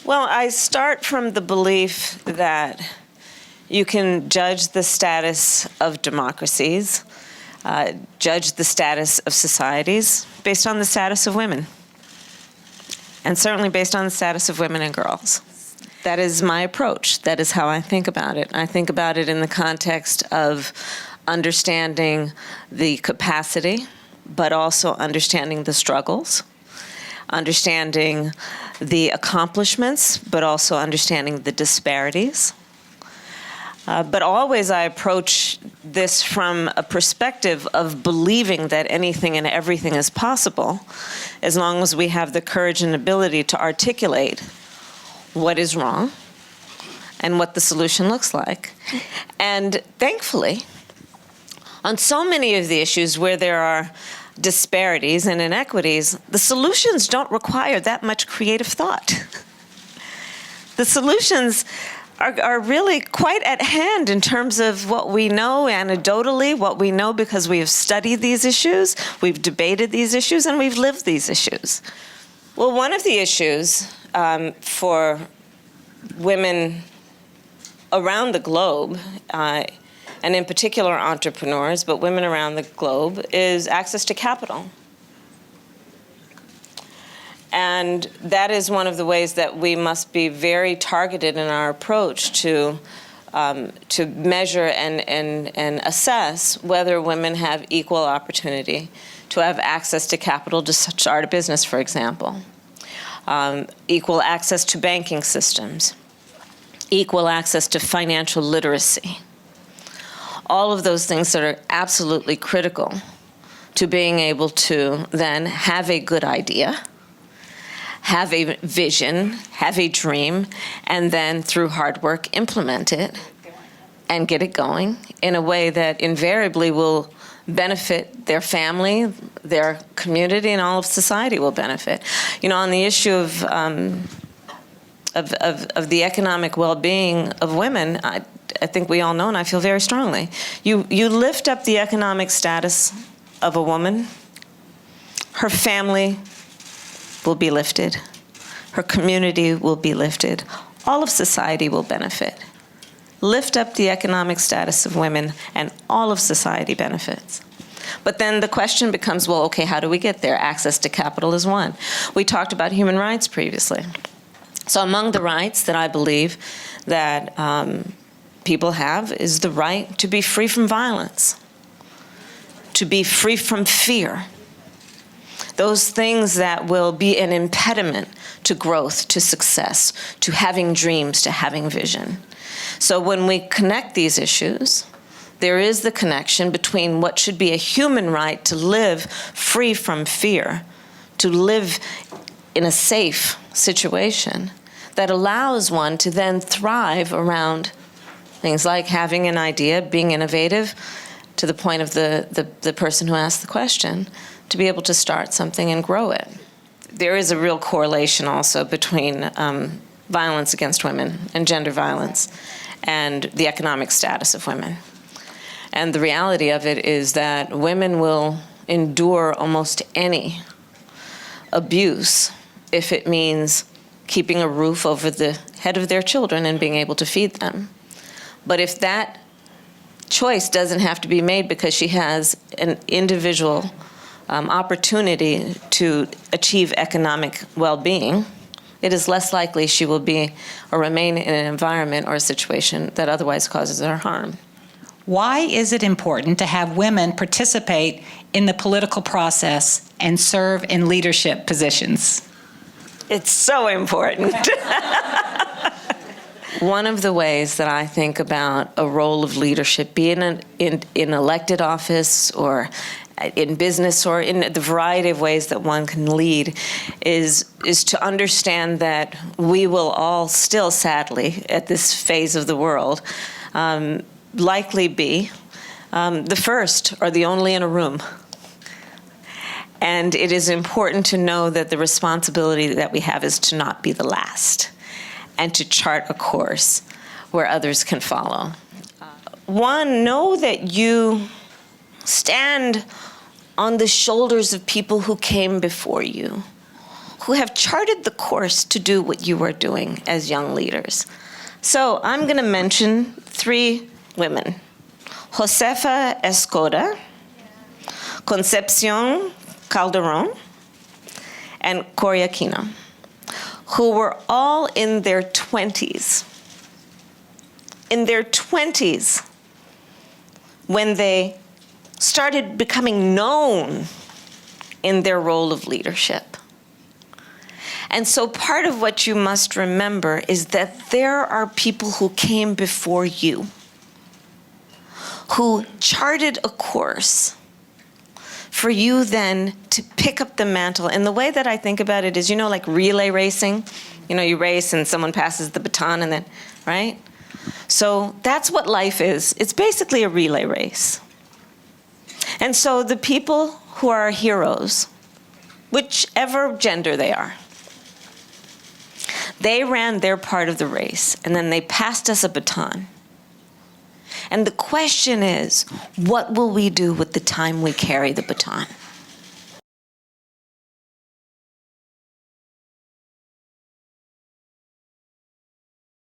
Well, I start from the belief that you can judge the status of democracies, judge the status of societies based on the status of women, and certainly based on the status of women and girls. That is my approach. That is how I think about it. I think about it in the context of understanding the capacity, but also understanding the struggles, understanding the accomplishments, but also understanding the disparities. But always I approach this from a perspective of believing that anything and everything is possible, as long as we have the courage and ability to articulate what is wrong and what the solution looks like. And thankfully, on so many of the issues where there are disparities and inequities, the solutions don't require that much creative thought. The solutions are really quite at hand in terms of what we know anecdotally, what we know because we have studied these issues, we've debated these issues, and we've lived these issues. Well, one of the issues for women around the globe, and in particular entrepreneurs, but women around the globe, is access to capital. And that is one of the ways that we must be very targeted in our approach to measure and assess whether women have equal opportunity to have access to capital to start a business, for example. Equal access to banking systems, equal access to financial literacy. All of those things that are absolutely critical to being able to then have a good idea, have a vision, have a dream, and then through hard work implement it and get it going in a way that invariably will benefit their family, their community, and all of society will benefit. You know, on the issue of the economic well-being of women, I think we all know, and I feel very strongly, you lift up the economic status of a woman, her family will be lifted, her community will be lifted, all of society will benefit. Lift up the economic status of women, and all of society benefits. But then the question becomes, well, okay, how do we get there? Access to capital is one. We talked about human rights previously. So among the rights that I believe that people have is the right to be free from violence, to be free from fear. Those things that will be an impediment to growth, to success, to having dreams, to having vision. So when we connect these issues, there is the connection between what should be a human right to live free from fear, to live in a safe situation that allows one to then thrive around things like having an idea, being innovative, to the point of the person who asked the question, to be able to start something and grow it. There is a real correlation also between violence against women and gender violence and the economic status of women. And the reality of it is that women will endure almost any abuse if it means keeping a roof over the head of their children and being able to feed them. But if that choice doesn't have to be made because she has an individual opportunity to achieve economic well-being, it is less likely she will be or remain in an environment or a situation that otherwise causes her harm. Why is it important to have women participate in the political process and serve in leadership positions? It's so important. One of the ways that I think about a role of leadership, be it in elected office or in business or in the variety of ways that one can lead, is to understand that we will all still, sadly, at this phase of the world, likely be the first or the only in a room. And it is important to know that the responsibility that we have is to not be the last and to chart a course where others can follow. One, know that you stand on the shoulders of people who came before you, who have charted the course to do what you are doing as young leaders. So I'm going to mention 3 women: Josefa Escoda, Concepcion Calderon, and Coria Aquino, who were all in their 20s. In their 20s, when they started becoming known in their role of leadership. And so part of what you must remember is that there are people who came before you, who charted a course for you then to pick up the mantle. And the way that I think about it is, like relay racing. You race and someone passes the baton and then, right? So that's what life is. It's basically a relay race. And so the people who are heroes, whichever gender they are, they ran their part of the race, and then they passed us a baton. And the question is, what will we do with the time we carry the baton?